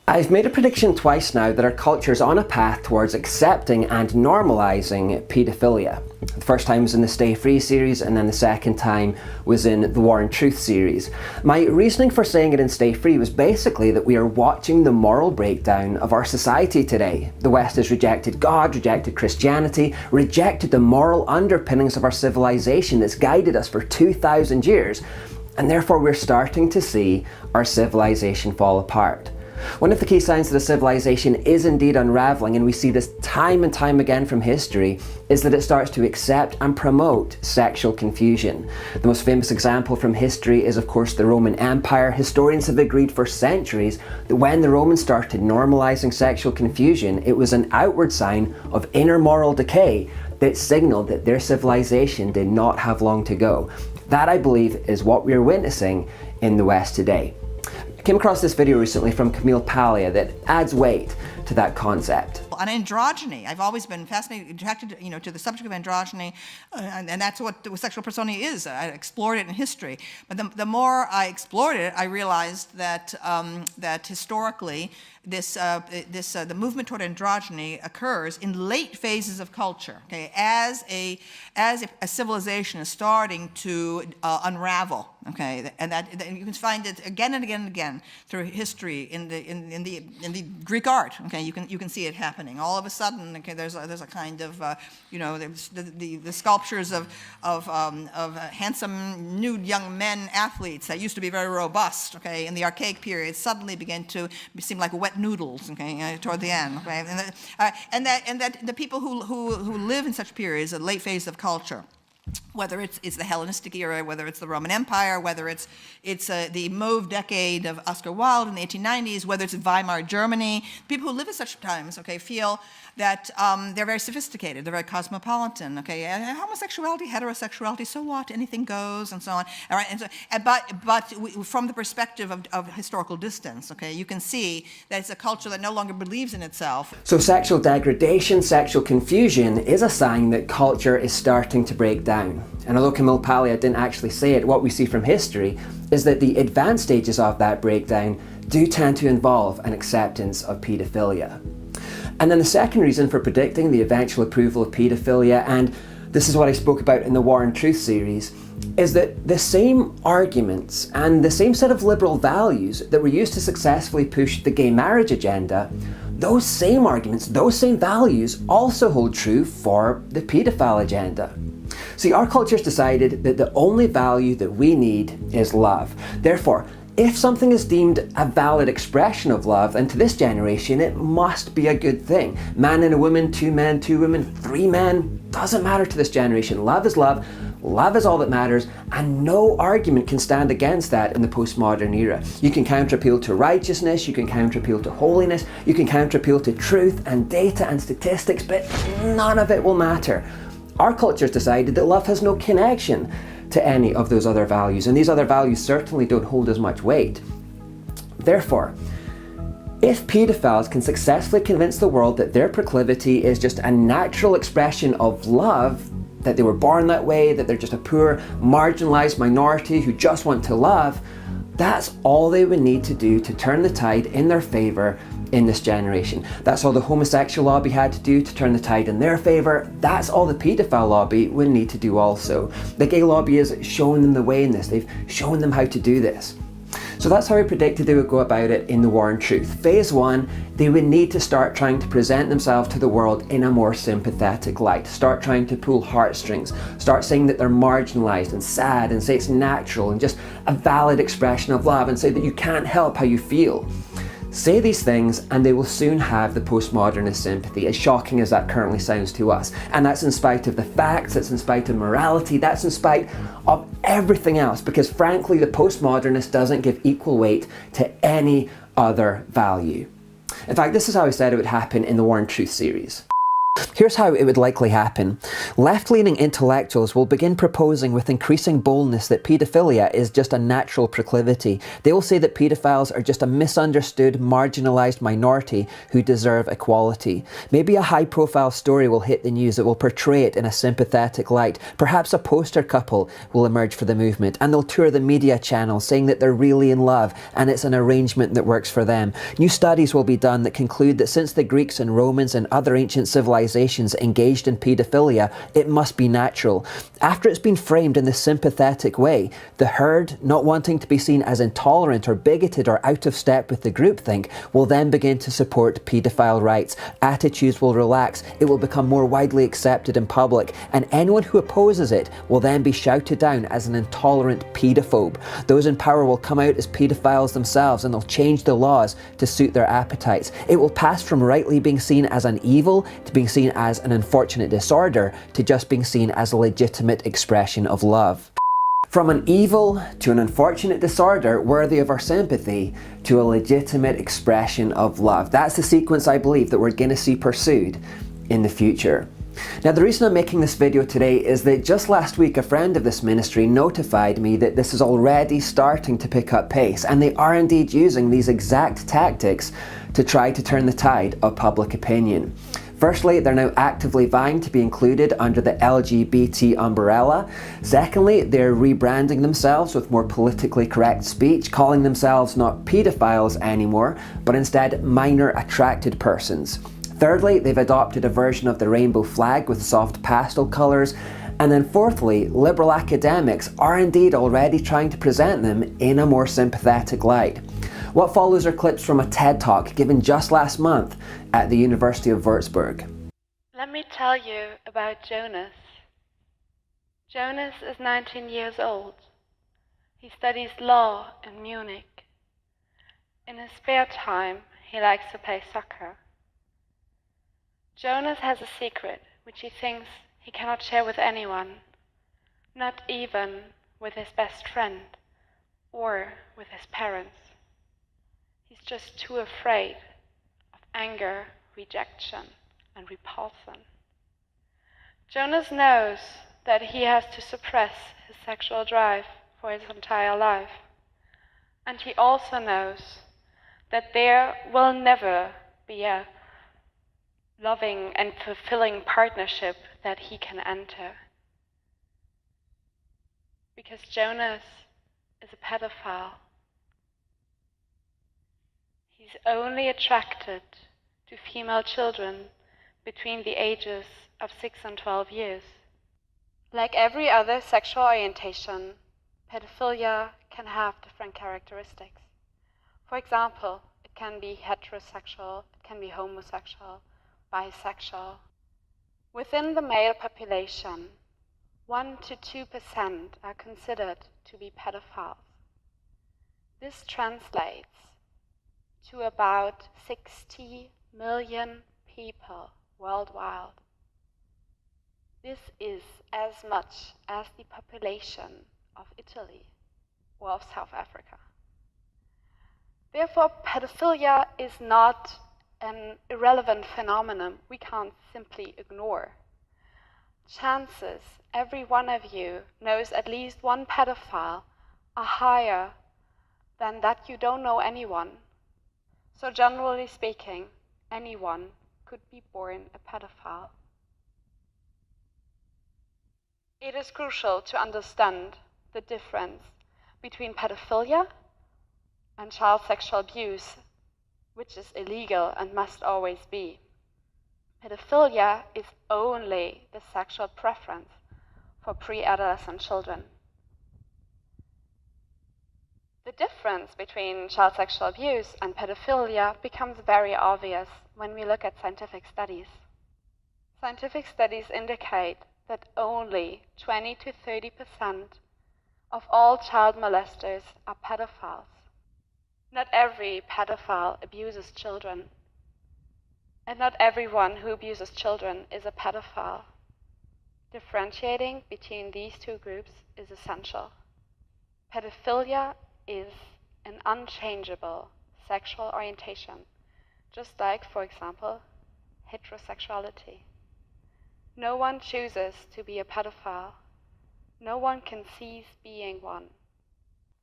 I've made a prediction twice now that our culture is on a path towards accepting and normalising paedophilia. The first time was in the Stay Free series, and then the second time was in the War and Truth series. My reasoning for saying it in Stay Free was basically that we are watching the moral breakdown of our society today. The West has rejected God, rejected Christianity, rejected the moral underpinnings of our civilization that's guided us for 2,000 years, and therefore we're starting to see our civilization fall apart. One of the key signs that a civilization is indeed unraveling, and we see this time and time again from history, is that it starts to accept and promote sexual confusion. The most famous example from history is of course the Roman Empire. Historians have agreed for centuries that when the Romans started normalizing sexual confusion, it was an outward sign of inner moral decay that signaled that their civilization did not have long to go. That, I believe, is what we are witnessing in the West today. I came across this video recently from Camille Paglia that adds weight to that concept. On androgyny, I've always been fascinated, attracted, to the subject of androgyny, and that's what the sexual persona is. I explored it in history, but the more I explored it, I realized that that historically, the movement toward androgyny occurs in late phases of culture. Okay, as a civilization is starting to unravel. Okay, and you can find it again and again and again through history in the Greek art. Okay, you can see it happening. All of a sudden, okay, there's a kind of there's the sculptures of handsome nude young men athletes that used to be very robust. Okay, in the archaic period, suddenly began to seem like wet noodles. Okay, toward the end. Okay, and that the people who live in such periods, a late phase of culture, whether it's the Hellenistic era, whether it's the Roman Empire, whether it's the Mauve decade of Oscar Wilde in the 1890s, whether it's Weimar Germany, people who live at such times, okay, feel that they're very sophisticated, they're very cosmopolitan, okay, homosexuality, heterosexuality, so what, anything goes, and so on. All right, but from the perspective of historical distance, okay, you can see that it's a culture that no longer believes in itself. So sexual degradation, sexual confusion is a sign that culture is starting to break down. And although Camille Paglia didn't actually say it, what we see from history is that the advanced stages of that breakdown do tend to involve an acceptance of paedophilia. And then the second reason for predicting the eventual approval of paedophilia, and this is what I spoke about in the War and Truth series, is that the same arguments and the same set of liberal values that were used to successfully push the gay marriage agenda, those same arguments, those same values also hold true for the paedophile agenda. See, our culture's decided that the only value that we need is love. Therefore, if something is deemed a valid expression of love, then to this generation it must be a good thing. Man and a woman, two men, two women, three men, doesn't matter to this generation. Love is love. Love is all that matters, and no argument can stand against that in the postmodern era. You can counter-appeal to righteousness, you can counter-appeal to holiness, you can counter-appeal to truth and data and statistics, but none of it will matter. Our culture's decided that love has no connection to any of those other values, and these other values certainly don't hold as much weight. Therefore, if paedophiles can successfully convince the world that their proclivity is just a natural expression of love, that they were born that way, that they're just a poor, marginalized minority who just want to love, that's all they would need to do to turn the tide in their favor in this generation. That's all the homosexual lobby had to do to turn the tide in their favor. That's all the paedophile lobby would need to do also. The gay lobby is showing them the way in this. They've shown them how to do this. So that's how I predicted they would go about it in the War and Truth. Phase 1, they would need to start trying to present themselves to the world in a more sympathetic light. Start trying to pull heartstrings. Start saying that they're marginalized and sad, and say it's natural and just a valid expression of love, and say that you can't help how you feel. Say these things and they will soon have the postmodernist sympathy, as shocking as that currently sounds to us. And that's in spite of the facts, that's in spite of morality, that's in spite of everything else, because frankly the postmodernist doesn't give equal weight to any other value. In fact, this is how I said it would happen in the War and Truth series. Here's how it would likely happen. Left-leaning intellectuals will begin proposing with increasing boldness that paedophilia is just a natural proclivity. They will say that paedophiles are just a misunderstood, marginalised minority who deserve equality. Maybe a high-profile story will hit the news that will portray it in a sympathetic light. Perhaps a poster couple will emerge for the movement, and they'll tour the media channels saying that they're really in love and it's an arrangement that works for them. New studies will be done that conclude that since the Greeks and Romans and other ancient civilizations engaged in paedophilia, it must be natural. After it's been framed in this sympathetic way, the herd, not wanting to be seen as intolerant or bigoted or out of step with the groupthink, will then begin to support paedophile rights. Attitudes will relax, it will become more widely accepted in public, and anyone who opposes it will then be shouted down as an intolerant paedophobe. Those in power will come out as paedophiles themselves, and they'll change the laws to suit their appetites. It will pass from rightly being seen as an evil to being seen as an unfortunate disorder to just being seen as a legitimate expression of love. From an evil to an unfortunate disorder worthy of our sympathy to a legitimate expression of love. That's the sequence I believe that we're going to see pursued in the future. Now, the reason I'm making this video today is that just last week a friend of this ministry notified me that this is already starting to pick up pace, and they are indeed using these exact tactics to try to turn the tide of public opinion. Firstly, they're now actively vying to be included under the LGBT umbrella. Secondly, they're rebranding themselves with more politically correct speech, calling themselves not paedophiles anymore, but instead minor attracted persons. Thirdly, they've adopted a version of the rainbow flag with soft pastel colours. And then fourthly, liberal academics are indeed already trying to present them in a more sympathetic light. What follows are clips from a TED Talk given just last month at the University of Würzburg. Let me tell you about Jonas. Jonas is 19 years old. He studies law in Munich. In his spare time, he likes to play soccer. Jonas has a secret which he thinks he cannot share with anyone, not even with his best friend or with his parents. He's just too afraid of anger, rejection, and repulsion. Jonas knows that he has to suppress his sexual drive for his entire life. And he also knows that there will never be a loving and fulfilling partnership that he can enter. Because Jonas is a pedophile. He's only attracted to female children between the ages of 6 and 12 years. Like every other sexual orientation, pedophilia can have different characteristics. For example, it can be heterosexual, it can be homosexual, bisexual. Within the male population, 1 to 2% are considered to be pedophiles. This translates to about 60 million people worldwide. This is as much as the population of Italy or of South Africa. Therefore, pedophilia is not an irrelevant phenomenon we can't simply ignore. Chances every one of you knows at least one pedophile are higher than that you don't know anyone. So generally speaking, anyone could be born a pedophile. It is crucial to understand the difference between pedophilia and child sexual abuse, which is illegal and must always be. Pedophilia is only the sexual preference for pre-adolescent children. The difference between child sexual abuse and pedophilia becomes very obvious when we look at scientific studies. Scientific studies indicate that only 20 to 30% of all child molesters are pedophiles. Not every pedophile abuses children, and not everyone who abuses children is a pedophile. Differentiating between these two groups is essential. Pedophilia is an unchangeable sexual orientation, just like, for example, heterosexuality. No one chooses to be a pedophile. No one can cease being one.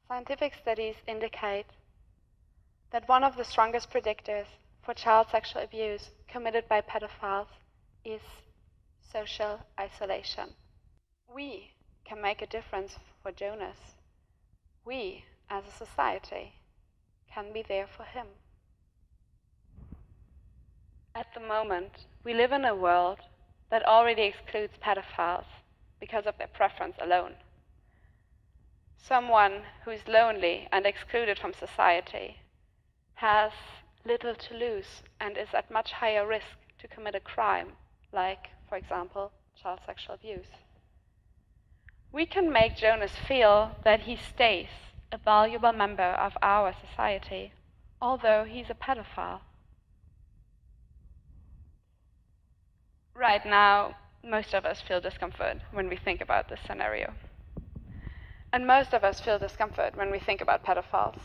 Scientific studies indicate that one of the strongest predictors for child sexual abuse committed by pedophiles is social isolation. We can make a difference for Jonas. We, as a society, can be there for him. At the moment, we live in a world that already excludes pedophiles because of their preference alone. Someone who is lonely and excluded from society has little to lose and is at much higher risk to commit a crime, like, for example, child sexual abuse. We can make Jonas feel that he stays a valuable member of our society, although he's a pedophile. Right now, most of us feel discomfort when we think about this scenario. And most of us feel discomfort when we think about pedophiles.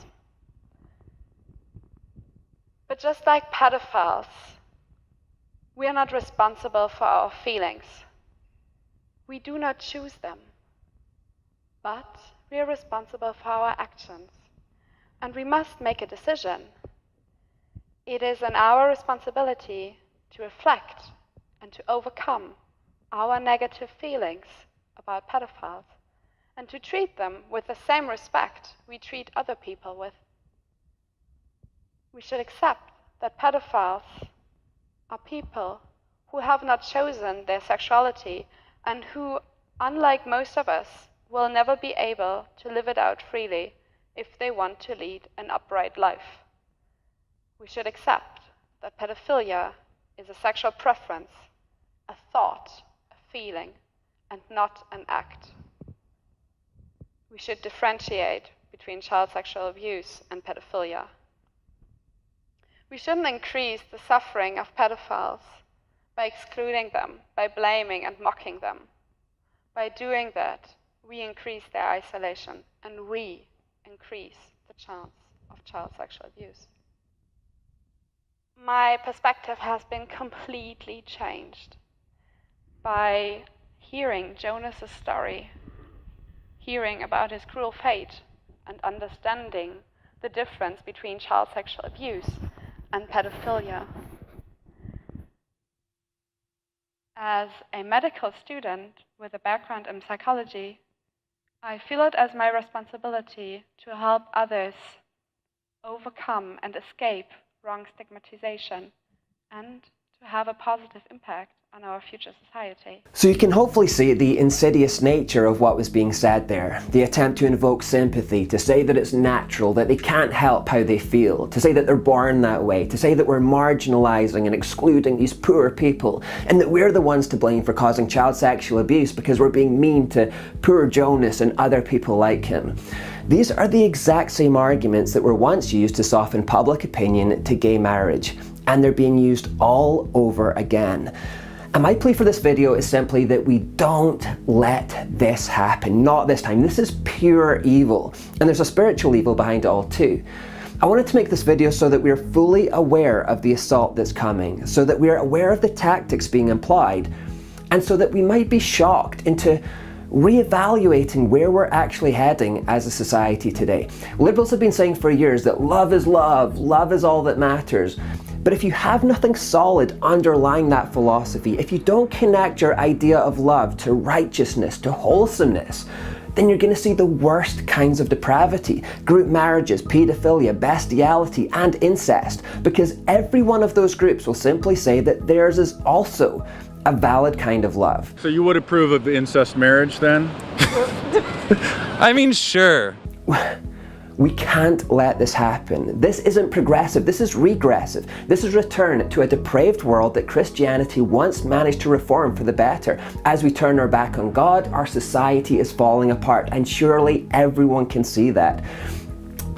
But just like pedophiles, we are not responsible for our feelings. We do not choose them. But we are responsible for our actions. And we must make a decision. It is in our responsibility to reflect and to overcome our negative feelings about pedophiles and to treat them with the same respect we treat other people with. We should accept that pedophiles are people who have not chosen their sexuality and who, unlike most of us, will never be able to live it out freely if they want to lead an upright life. We should accept that pedophilia is a sexual preference, a thought, a feeling, and not an act. We should differentiate between child sexual abuse and pedophilia. We shouldn't increase the suffering of pedophiles by excluding them, by blaming and mocking them. By doing that, we increase their isolation and we increase the chance of child sexual abuse. My perspective has been completely changed by hearing Jonas's story, hearing about his cruel fate, and understanding the difference between child sexual abuse and pedophilia. As a medical student with a background in psychology, I feel it as my responsibility to help others overcome and escape wrong stigmatization and to have a positive impact on our future society. So you can hopefully see the insidious nature of what was being said there. The attempt to invoke sympathy, to say that it's natural, that they can't help how they feel, to say that they're born that way, to say that we're marginalizing and excluding these poor people, and that we're the ones to blame for causing child sexual abuse because we're being mean to poor Jonas and other people like him. These are the exact same arguments that were once used to soften public opinion to gay marriage, and they're being used all over again. And my plea for this video is simply that we don't let this happen. Not this time. This is pure evil. And there's a spiritual evil behind it all too. I wanted to make this video so that we're fully aware of the assault that's coming, so that we're aware of the tactics being employed, and so that we might be shocked into reevaluating where we're actually heading as a society today. Liberals have been saying for years that love is love, love is all that matters. But if you have nothing solid underlying that philosophy, if you don't connect your idea of love to righteousness, to wholesomeness, then you're going to see the worst kinds of depravity, group marriages, paedophilia, bestiality, and incest, because every one of those groups will simply say that theirs is also a valid kind of love. So you would approve of incest marriage then? I mean, sure. We can't let this happen. This isn't progressive, this is regressive. This is return to a depraved world that Christianity once managed to reform for the better. As we turn our back on God, our society is falling apart, and surely everyone can see that.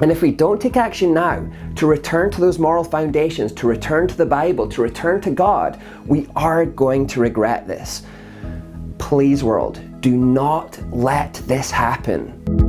And if we don't take action now to return to those moral foundations, to return to the Bible, to return to God, we are going to regret this. Please, world, do not let this happen.